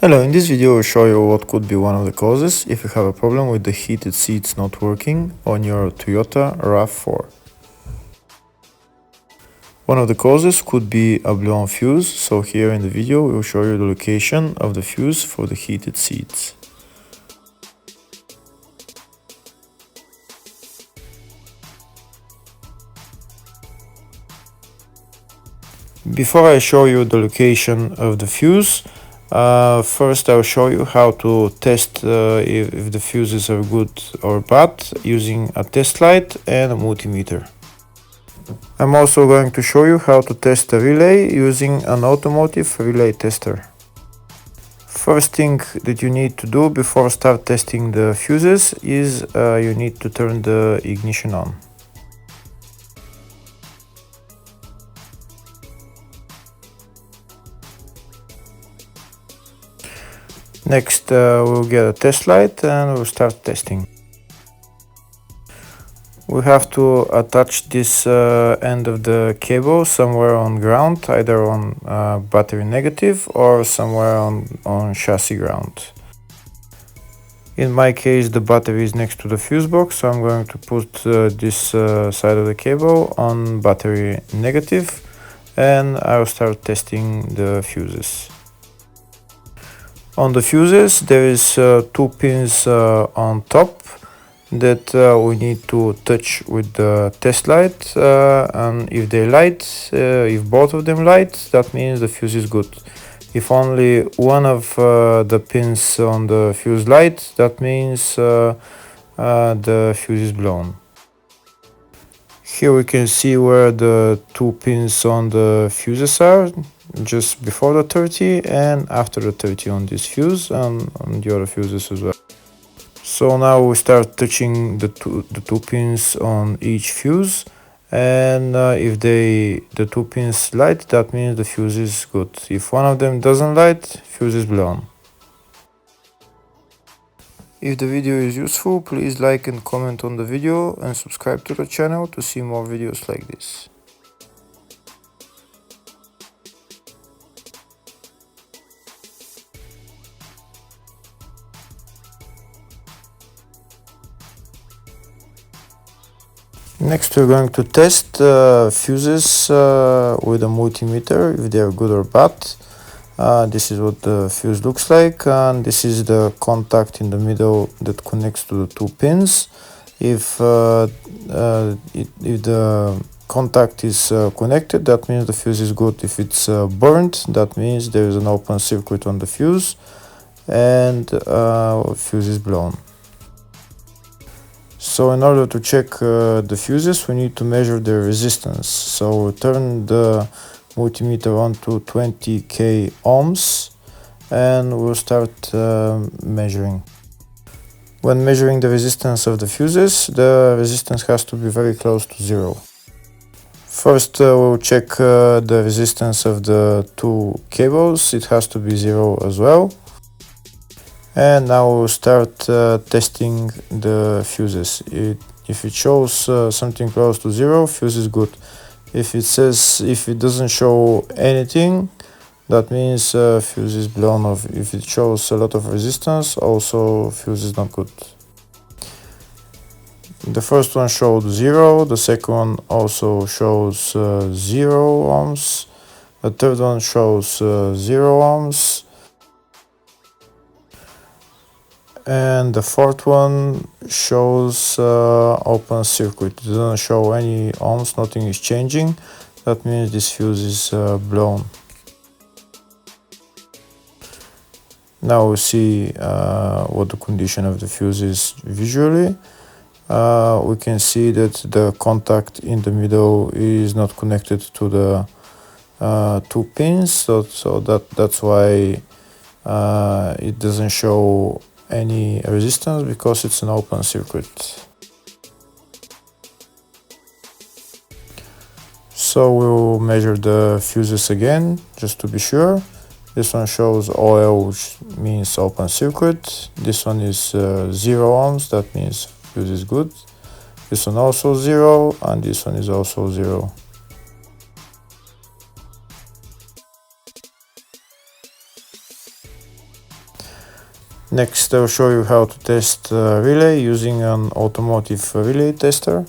Hello, in this video I'll show you what could be one of the causes if you have a problem with the heated seats not working on your Toyota RAV4. One of the causes could be a blown fuse, so here in the video we'll show you the location of the fuse for the heated seats. Before I show you the location of the fuse, first I'll show you how to test if the fuses are good or bad using a test light and a multimeter. I'm also going to show you how to test a relay using an automotive relay tester. First thing that you need to do before start testing the fuses is you need to turn the ignition on. Next we'll get a test light and we'll start testing. We have to attach this end of the cable somewhere on ground, either on battery negative or somewhere on chassis ground. In my case the battery is next to the fuse box, so I'm going to put this side of the cable on battery negative and I'll start testing the fuses. On the fuses there is two pins on top that we need to touch with the test light, and if they light, if both of them light, that means the fuse is good. If only one of the pins on the fuse light, that means the fuse is blown. Here we can see where the two pins on the fuses are, just before the 30 and after the 30 on this fuse and on the other fuses as well. So now we start touching the two pins on each fuse, and if the two pins light, that means the fuse is good. If one of them doesn't light, fuse is blown. If the video is useful, please like and comment on the video and subscribe to the channel to see more videos like this. Next we're going to test fuses with a multimeter, if they are good or bad. This is what the fuse looks like, and this is the contact in the middle that connects to the two pins. If the contact is connected, that means the fuse is good. If it's burnt, that means there is an open circuit on the fuse and fuse is blown. So in order to check the fuses, we need to measure their resistance. So we'll turn the multimeter on to 20k ohms and we'll start measuring. When measuring the resistance of the fuses, the resistance has to be very close to zero. First we'll check the resistance of the two cables. It has to be zero as well. And now we'll start testing the fuses. If it shows something close to zero, fuse is good. If it doesn't show anything, that means fuse is blown off. If it shows a lot of resistance, also fuse is not good. The first one showed 0, the second one also shows 0 ohms, the third one shows 0 ohms, and the fourth one shows open circuit. It doesn't show any ohms, nothing is changing. That means this fuse is blown. Now we see what the condition of the fuse is visually. We can see that the contact in the middle is not connected to the two pins, so that's why it doesn't show any resistance, because it's an open circuit. So we'll measure the fuses again just to be sure. This one shows OL, which means open circuit. This one is 0 ohms, that means fuse is good. This one also 0, and this one is also 0. Next, I'll show you how to test relay using an automotive relay tester.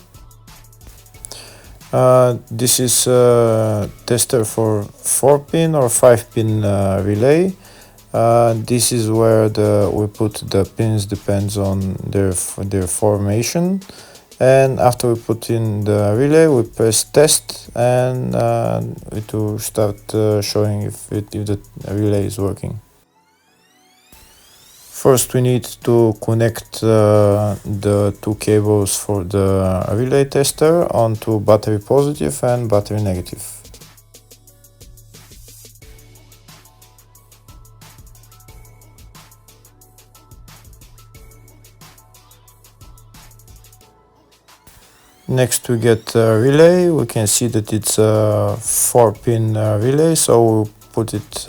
This is a tester for 4-pin or 5-pin relay. This is where we put the pins, depends on their formation. And after we put in the relay, we press test, and it will start showing if the relay is working. First, we need to connect the two cables for the relay tester onto battery positive and battery negative. Next, we get a relay. We can see that it's a 4-pin relay, so we'll put it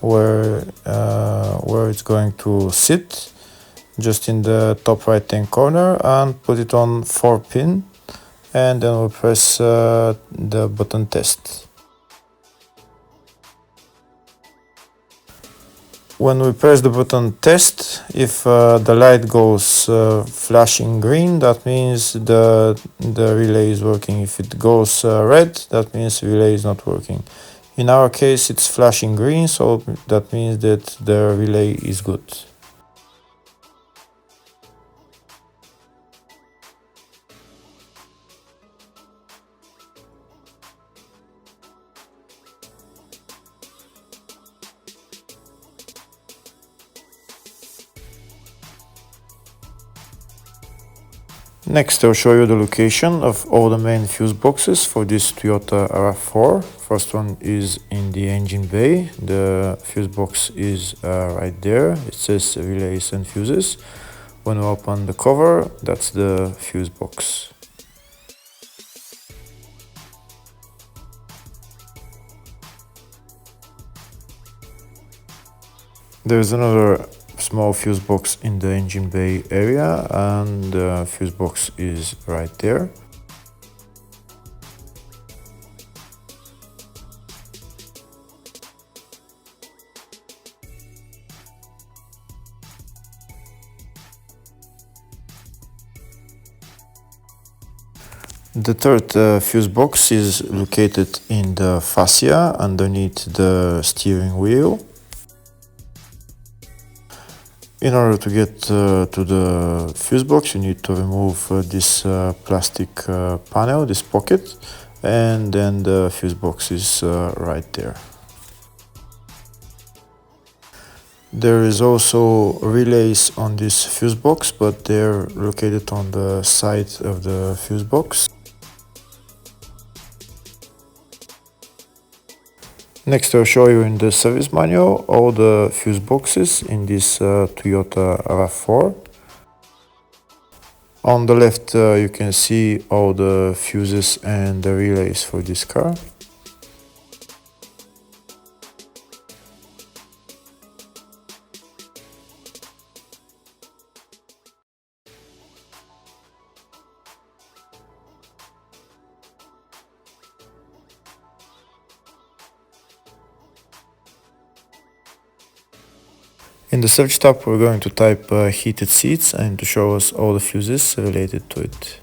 where it's going to sit, just in the top right hand corner, and put it on 4-pin, and then we'll press the button test. When we press the button test, if the light goes flashing green, that means the relay is working. If it goes red, that means the relay is not working. In our case, it's flashing green, so that means that the relay is good. Next, I'll show you the location of all the main fuse boxes for this Toyota RAV4. First one is in the engine bay. The fuse box is right there. It says relays and fuses. When we open the cover, that's the fuse box. There's another small fuse box in the engine bay area, and the fuse box is right there. The third fuse box is located in the fascia underneath the steering wheel. In order to get to the fuse box, you need to remove this plastic panel, this pocket, and then the fuse box is right there. There is also relays on this fuse box, but they're located on the side of the fuse box. Next, I'll show you in the service manual all the fuse boxes in this Toyota RAV4. On the left, you can see all the fuses and the relays for this car. In the search tab, we're going to type heated seats, and to show us all the fuses related to it.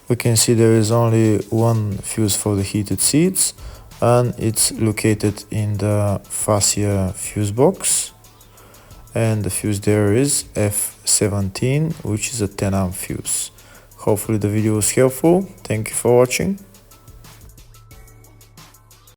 We can see there is only one fuse for the heated seats, and it's located in the fascia fuse box. And the fuse there is F17, which is a 10 amp fuse. Hopefully the video was helpful. Thank you for watching.